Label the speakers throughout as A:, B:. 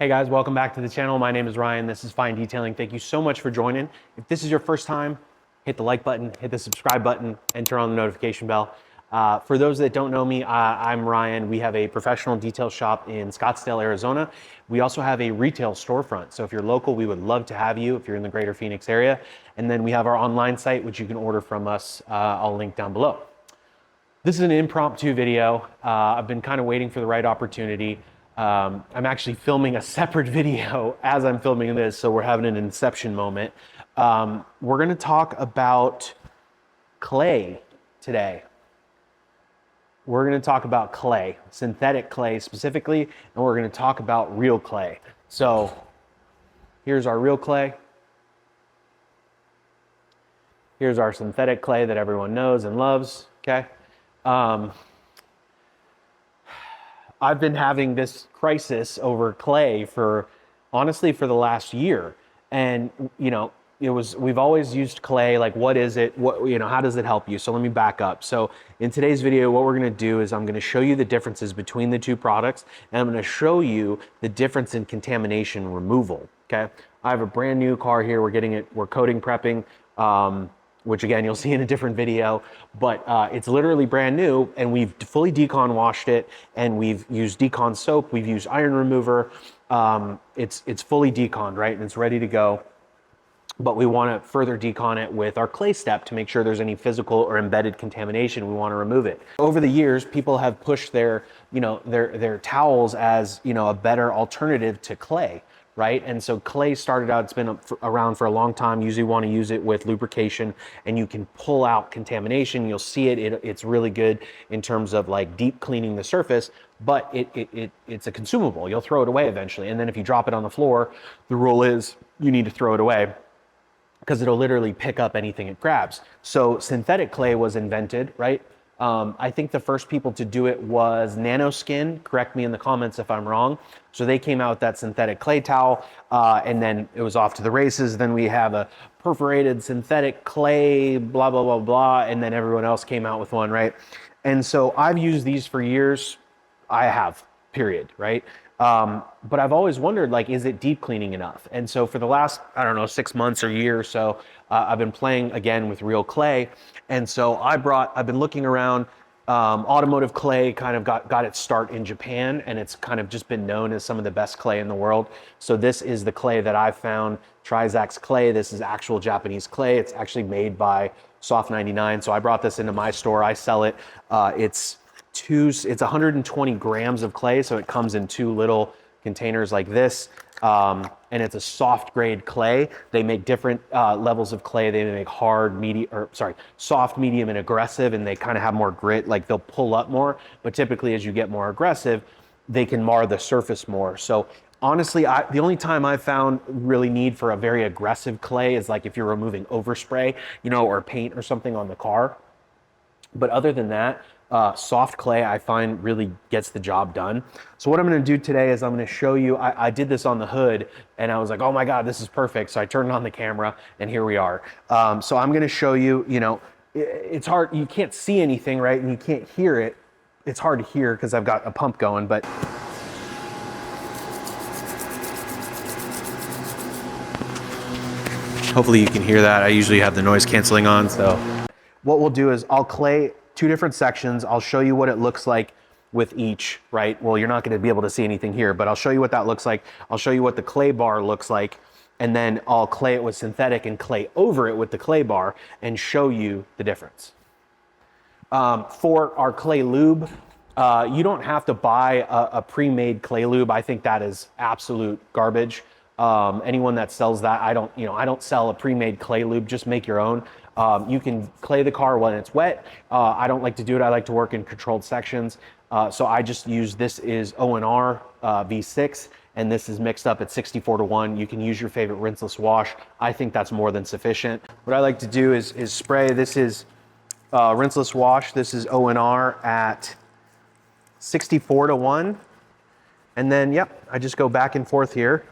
A: Hey guys, welcome back to the channel. My name is Ryan. This is Fine Detailing. Thank you so much for joining. If this is your first time, hit the like button, hit the subscribe button, and turn on the notification bell. For those that don't know me, I'm Ryan. We have a professional detail shop in Scottsdale, Arizona. We also have a retail storefront. So if you're local, we would love to have you if you're in the greater Phoenix area. And then we have our online site, which you can order from us. I'll link down below. This is an impromptu video. I've been kind of waiting for the right opportunity. I'm actually filming a separate video as I'm filming this, so we're having an inception moment. We're gonna talk about clay today. We're gonna talk about clay, synthetic clay specifically, and we're gonna talk about real clay. So here's our real clay. Here's our synthetic clay that everyone knows and loves, okay? I've been having this crisis over clay honestly for the last year. And, we've always used clay. Like, what is it? How does it help you? So let me back up. So in today's video, what we're going to do is I'm going to show you the differences between the two products. And I'm going to show you the difference in contamination removal. Okay. I have a brand new car here. We're coating prepping. Which again, you'll see in a different video, but it's literally brand new, and we've fully decon washed it, and we've used decon soap, we've used iron remover. It's fully deconned, right? And it's ready to go. But we want to further decon it with our clay step to make sure there's any physical or embedded contamination. We want to remove it. Over the years, people have pushed their towels as, a better alternative to clay. Right? And so clay started out, it's been around for a long time. Usually want to use it with lubrication, and you can pull out contamination. You'll see it's really good in terms of like deep cleaning the surface, but it's a consumable. You'll throw it away eventually. And then if you drop it on the floor, the rule is you need to throw it away because it'll literally pick up anything it grabs. So synthetic clay was invented, right? I think the first people to do it was Nanoskin. Correct me in the comments if I'm wrong. So they came out with that synthetic clay towel, and then it was off to the races. Then we have a perforated synthetic clay, blah, blah, blah, blah. And then everyone else came out with one, right? And so I've used these for years. I have, period, right? But I've always wondered, like, is it deep cleaning enough? And so for the last, 6 months or year or so, I've been playing again with real clay. And so I've been looking around. Automotive clay kind of got its start in Japan, and it's kind of just been known as some of the best clay in the world. So this is the clay that I've found, Trizax clay. This is actual Japanese clay. It's actually made by Soft 99. So I brought this into my store. I sell it. It's 120 grams of clay, so it comes in 2 little containers like this, and it's a soft grade clay. They make different levels of clay. They make soft, medium, and aggressive, and they kind of have more grit. Like, they'll pull up more, but typically as you get more aggressive, they can mar the surface more. So honestly, the only time I've found really need for a very aggressive clay is like if you're removing overspray, or paint or something on the car. But other than that, soft clay I find really gets the job done. So what I'm going to do today is I'm going to show you, I did this on the hood, and I was like, oh my God, this is perfect. So I turned on the camera, and here we are. So I'm going to show you, it's hard, you can't see anything, right? And you can't hear it. It's hard to hear because I've got a pump going, but hopefully you can hear that. I usually have the noise canceling on. So what we'll do is I'll clay 2 different sections. I'll show you what it looks like with each, right? Well, you're not going to be able to see anything here, but I'll show you what that looks like. I'll show you what the clay bar looks like, and then I'll clay it with synthetic and clay over it with the clay bar and show you the difference. For our clay lube, you don't have to buy a pre-made clay lube. I think that is absolute garbage. Anyone that sells that, I don't sell a pre-made clay lube. Just make your own. You can clay the car when it's wet. I don't like to do it. I like to work in controlled sections. So I just use, this is O&R V6, and this is mixed up at 64:1. You can use your favorite rinseless wash. I think that's more than sufficient. What I like to do is spray. This is rinseless wash. This is O&R at 64:1. And then, yep, I just go back and forth here.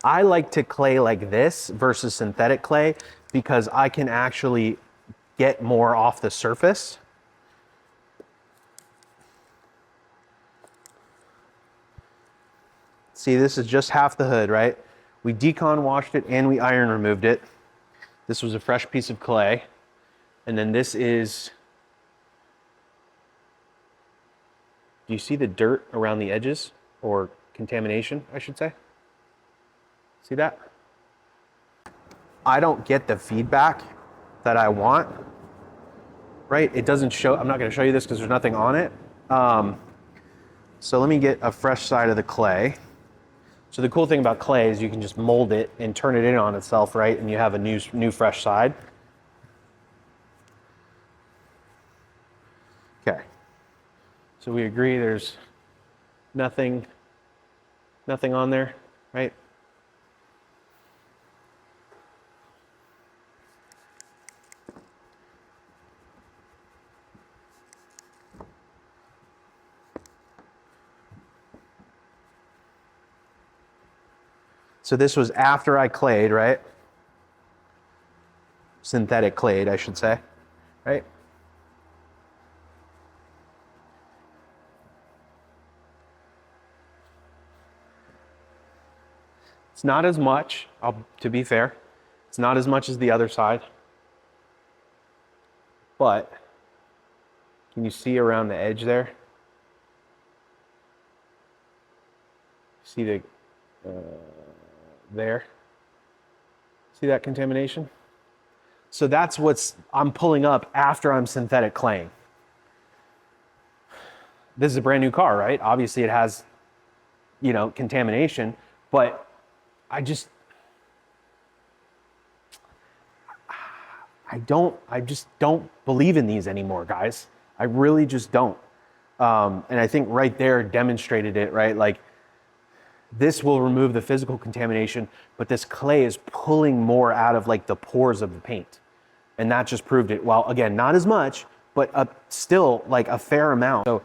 A: I like to clay like this versus synthetic clay because I can actually get more off the surface. See, this is just half the hood, right? We decon washed it and we iron removed it. This was a fresh piece of clay. And then this is, do you see the dirt around the edges, or contamination, I should say? See that? I don't get the feedback that I want, right? It doesn't show, I'm not gonna show you this because there's nothing on it. So let me get a fresh side of the clay. So the cool thing about clay is you can just mold it and turn it in on itself, right? And you have a new fresh side. Okay. So we agree there's nothing on there, right? So this was after I clayed, right? Synthetic clayed, I should say, right? It's not as much, to be fair, it's not as much as the other side, but can you see around the edge there? See the, there? See that contamination? So that's what's I'm pulling up after I'm synthetic claying. This is a brand new car, right? Obviously it has, you know, contamination, but I just don't believe in these anymore, guys. I really just don't. And I think right there demonstrated it, right? Like, this will remove the physical contamination, but this clay is pulling more out of like the pores of the paint. And that just proved it. Well, again, not as much, but still like a fair amount. So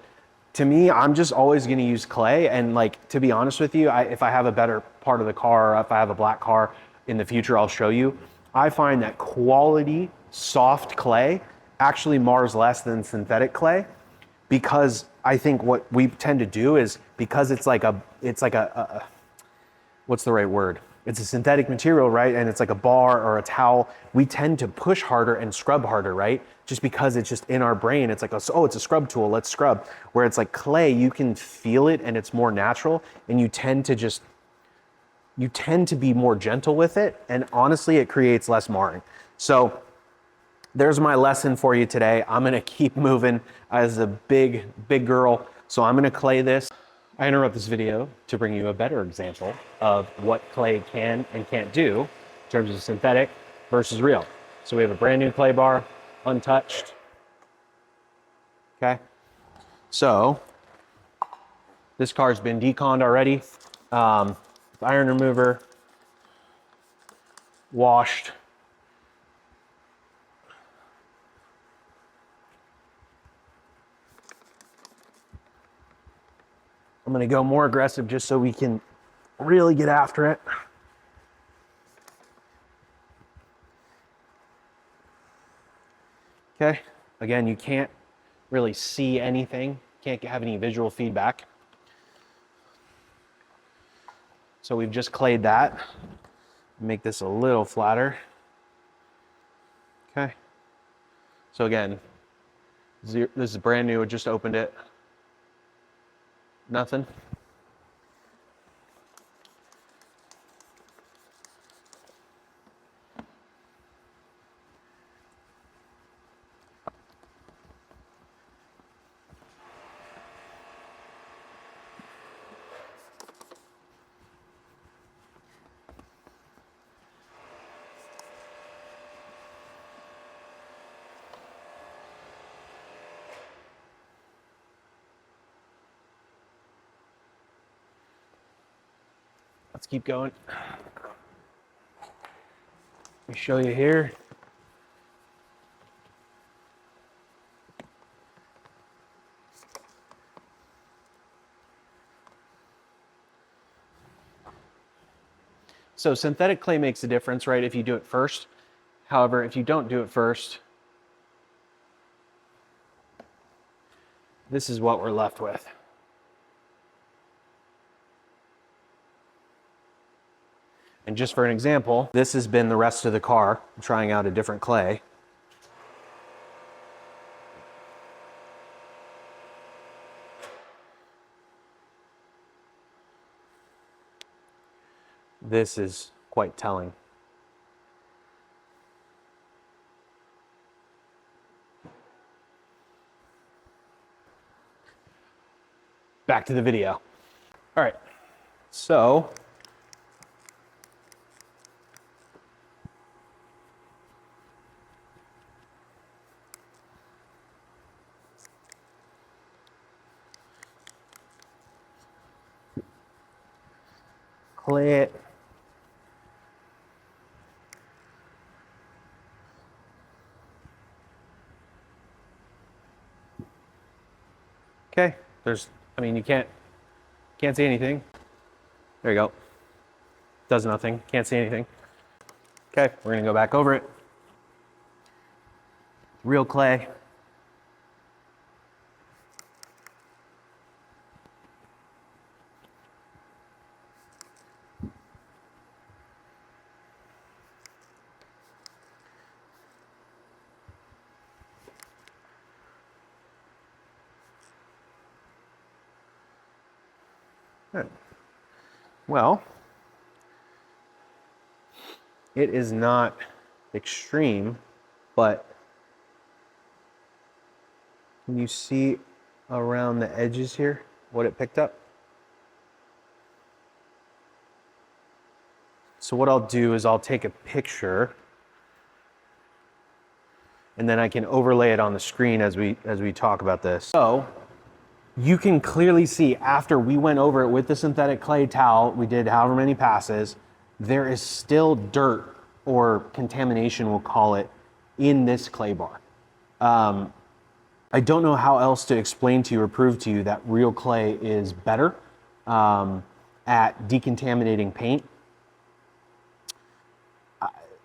A: to me, I'm just always gonna use clay. And like, to be honest with you, if I have a better part of the car, or if I have a black car in the future, I'll show you. I find that quality soft clay actually mars less than synthetic clay, because I think what we tend to do is, because it's like a what's the right word? It's a synthetic material, right? And it's like a bar or a towel. We tend to push harder and scrub harder, right? Just because it's just in our brain. It's like, oh, it's a scrub tool, let's scrub. Where it's like clay, you can feel it and it's more natural, and you tend to be more gentle with it. And honestly, it creates less marring. So there's my lesson for you today. I'm gonna keep moving as a big girl. So I'm gonna clay this. I interrupt this video to bring you a better example of what clay can and can't do in terms of synthetic versus real. So we have a brand new clay bar, untouched. Okay. So this car's been deconned already. Iron remover, washed. I'm gonna go more aggressive just so we can really get after it. Okay, again, you can't really see anything, can't have any visual feedback. So we've just clayed that. Make this a little flatter. Okay. So again, this is brand new, I just opened it. Nothing. Let's keep going. Let me show you here. So synthetic clay makes a difference, right, if you do it first. However, if you don't do it first, this is what we're left with. And just for an example, this has been the rest of the car. I'm trying out a different clay. This is quite telling. Back to the video. All right, so clay it. Okay, I mean, you can't see anything. There you go. Does nothing, can't see anything. Okay, we're gonna go back over it. Real clay. Good. Well, it is not extreme, but can you see around the edges here what it picked up? So what I'll do is I'll take a picture and then I can overlay it on the screen as we talk about this. So you can clearly see after we went over it with the synthetic clay towel, we did however many passes, there is still dirt or contamination, we'll call it, in this clay bar. I don't know how else to explain to you or prove to you that real clay is better at decontaminating paint.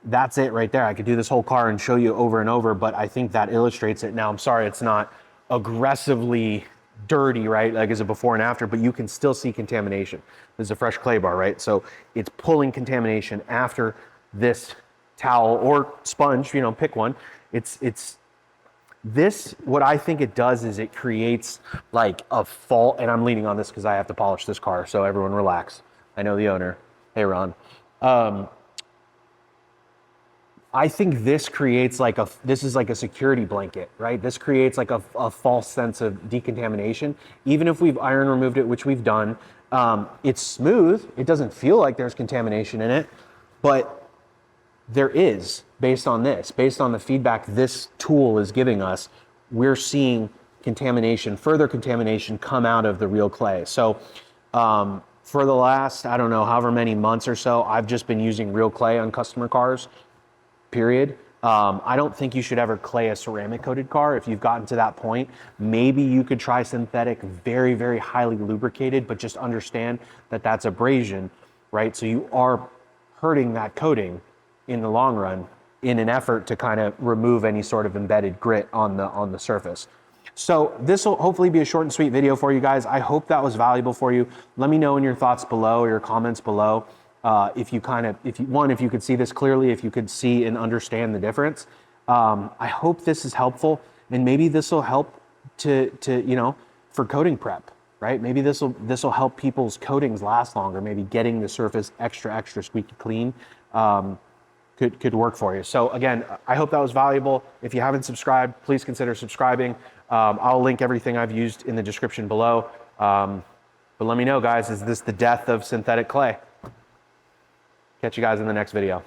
A: That's it right there. I could do this whole car and show you over and over, but I think that illustrates it. Now, I'm sorry, it's not aggressively dirty, right? Like as a before and after, but you can still see contamination. This is a fresh clay bar, right? So it's pulling contamination after this towel or sponge, you know, pick one. This, what I think it does is it creates like a fault, and I'm leaning on this because I have to polish this car, so everyone relax. I know the owner. Hey, Ron. I think this creates like this is like a security blanket, right? This creates like a false sense of decontamination. Even if we've iron removed it, which we've done, it's smooth. It doesn't feel like there's contamination in it, but there is, based on this, based on the feedback this tool is giving us, we're seeing contamination, further contamination come out of the real clay. So for the last, I don't know, however many months or so, I've just been using real clay on customer cars. Period. I don't think you should ever clay a ceramic coated car. If you've gotten to that point, maybe you could try synthetic, very, very highly lubricated, but just understand that that's abrasion, right? So you are hurting that coating in the long run in an effort to kind of remove any sort of embedded grit on the surface. So this will hopefully be a short and sweet video for you guys. I hope that was valuable for you. Let me know in your thoughts below or your comments below. If you could see this clearly, if you could see and understand the difference. I hope this is helpful, and maybe this will help to you know, for coating prep, right? Maybe this will help people's coatings last longer. Maybe getting the surface extra squeaky clean could work for you. So again, I hope that was valuable. If you haven't subscribed, please consider subscribing. I'll link everything I've used in the description below. But let me know, guys, is this the death of synthetic clay? Catch you guys in the next video.